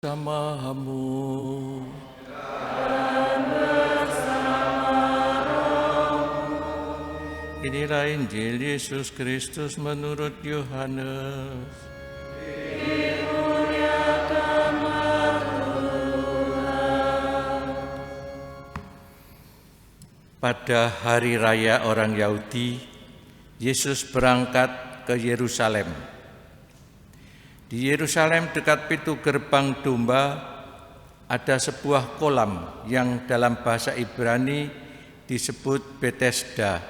bersamamu. Inilah Injil Yesus Kristus menurut Yohanes. Pada hari raya orang Yahudi, Yesus berangkat ke Yerusalem. Di Yerusalem dekat pintu gerbang domba ada sebuah kolam yang dalam bahasa Ibrani disebut Betesda.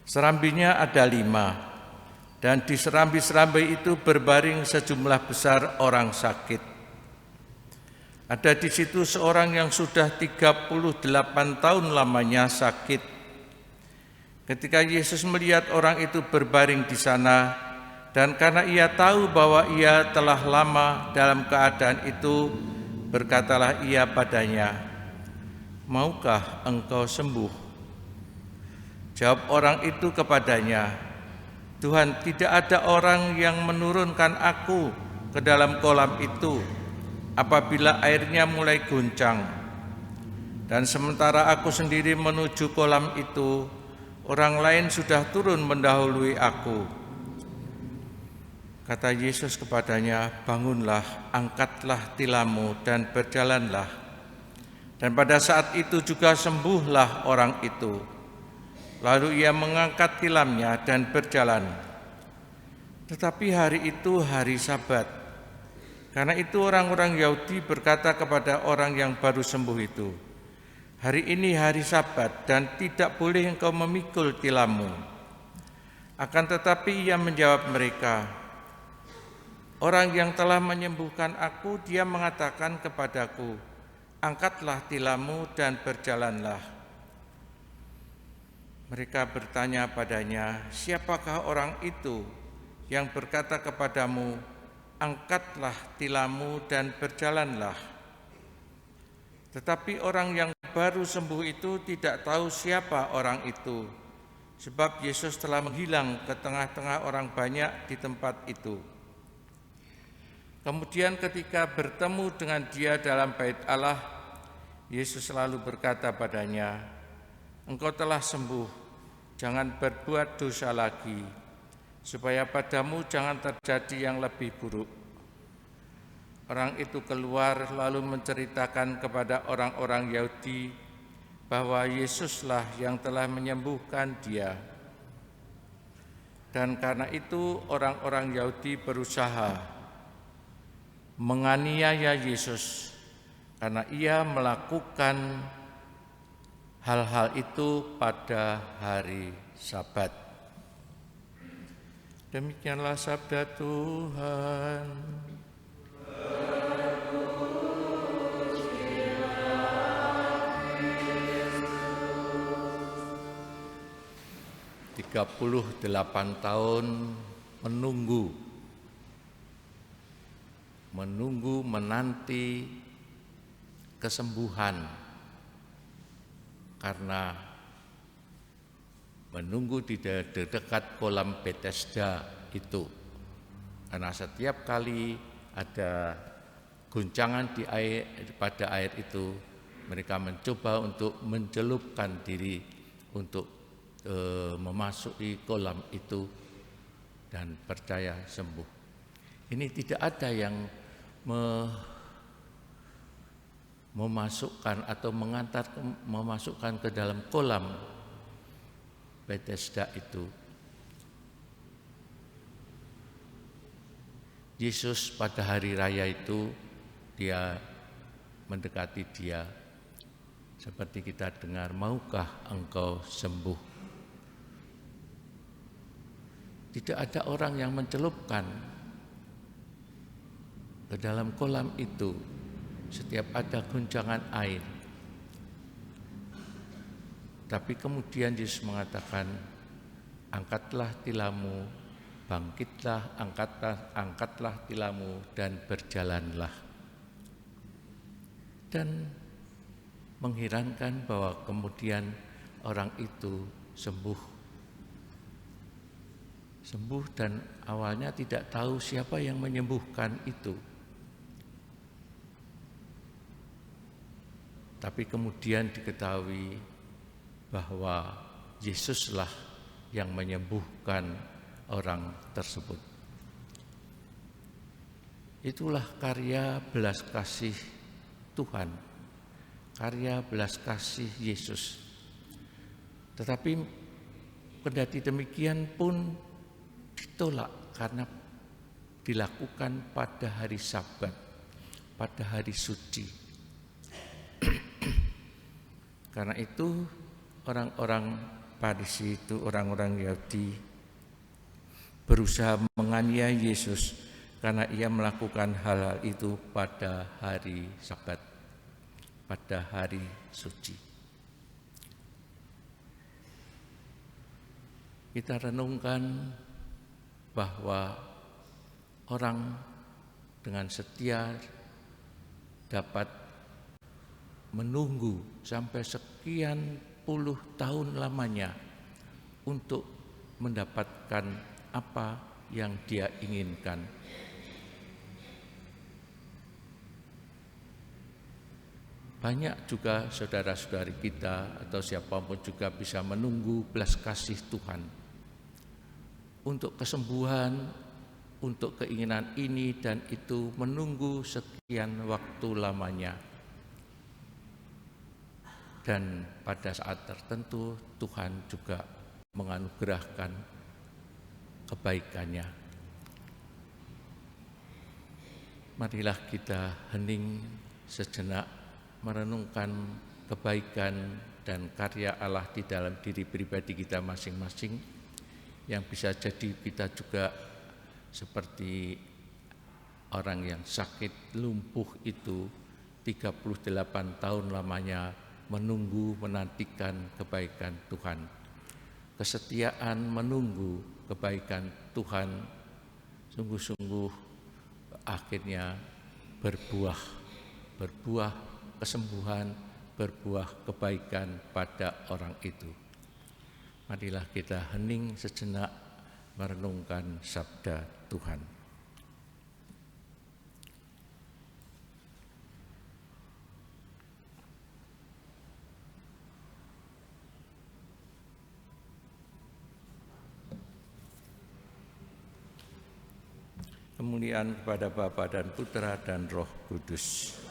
Serambinya ada 5, dan di serambi-serambi itu berbaring sejumlah besar orang sakit. Ada di situ seorang yang sudah 38 tahun lamanya sakit. Ketika Yesus melihat orang itu berbaring di sana, dan karena ia tahu bahwa ia telah lama dalam keadaan itu, berkatalah ia padanya, "Maukah engkau sembuh?" Jawab orang itu kepadanya, "Tuhan, tidak ada orang yang menurunkan aku ke dalam kolam itu apabila airnya mulai goncang. Dan sementara aku sendiri menuju kolam itu, orang lain sudah turun mendahului aku." Kata Yesus kepadanya, "Bangunlah, angkatlah tilammu dan berjalanlah." Dan pada saat itu juga sembuhlah orang itu. Lalu ia mengangkat tilamnya dan berjalan. Tetapi hari itu hari Sabat. Karena itu orang-orang Yahudi berkata kepada orang yang baru sembuh itu, "Hari ini hari Sabat dan tidak boleh engkau memikul tilammu." Akan tetapi ia menjawab mereka, "Orang yang telah menyembuhkan aku, dia mengatakan kepadaku, 'Angkatlah tilammu dan berjalanlah.'" Mereka bertanya padanya, "Siapakah orang itu yang berkata kepadamu, 'Angkatlah tilammu dan berjalanlah'?" Tetapi orang yang baru sembuh itu tidak tahu siapa orang itu, sebab Yesus telah menghilang ke tengah-tengah orang banyak di tempat itu. Kemudian ketika bertemu dengan dia dalam bait Allah, Yesus selalu berkata padanya, "Engkau telah sembuh, jangan berbuat dosa lagi, supaya padamu jangan terjadi yang lebih buruk." Orang itu keluar lalu menceritakan kepada orang-orang Yahudi bahwa Yesuslah yang telah menyembuhkan dia. Dan karena itu orang-orang Yahudi berusaha menganiaya Yesus karena ia melakukan hal-hal itu pada hari Sabat. Demikianlah sabda Tuhan. 38 tahun menanti kesembuhan, karena menunggu di dekat kolam Betesda itu. Karena setiap kali ada guncangan pada air itu, mereka mencoba untuk mencelupkan diri untuk memasuki kolam itu dan percaya sembuh. Ini tidak ada yang memasukkan atau memasukkan ke dalam kolam Betesda itu. Yesus pada hari raya itu dia mendekati dia, seperti kita dengar, "Maukah engkau sembuh?" Tidak ada orang yang mencelupkan ke dalam kolam itu setiap ada guncangan air. Tapi kemudian Yesus mengatakan, "Angkatlah tilammu, bangkitlah, angkatlah tilammu dan berjalanlah." Dan mengherankan bahwa kemudian orang itu sembuh dan awalnya tidak tahu siapa yang menyembuhkan itu. Tapi kemudian diketahui bahwa Yesuslah yang menyembuhkan orang tersebut. Itulah karya belas kasih Tuhan, karya belas kasih Yesus. Tetapi kendati demikian pun ditolak karena dilakukan pada hari Sabat, pada hari suci. Karena itu orang-orang Farisi itu, orang-orang Yahudi berusaha menganiaya Yesus karena ia melakukan hal-hal itu pada hari Sabat, pada hari suci. Kita renungkan bahwa orang dengan setia dapat menunggu sampai sekian puluh tahun lamanya untuk mendapatkan apa yang dia inginkan. Banyak juga saudara-saudari kita atau siapapun juga bisa menunggu belas kasih Tuhan untuk kesembuhan, untuk keinginan ini dan itu, menunggu sekian waktu lamanya. Dan pada saat tertentu Tuhan juga menganugerahkan kebaikannya. Marilah kita hening sejenak merenungkan kebaikan dan karya Allah di dalam diri pribadi kita masing-masing, yang bisa jadi kita juga seperti orang yang sakit lumpuh itu 38 tahun lamanya menunggu, menantikan kebaikan Tuhan. Kesetiaan menunggu kebaikan Tuhan sungguh-sungguh akhirnya berbuah kesembuhan, berbuah kebaikan pada orang itu. Marilah kita hening sejenak merenungkan sabda Tuhan. Kemuliaan kepada Bapa dan Putra dan Roh Kudus.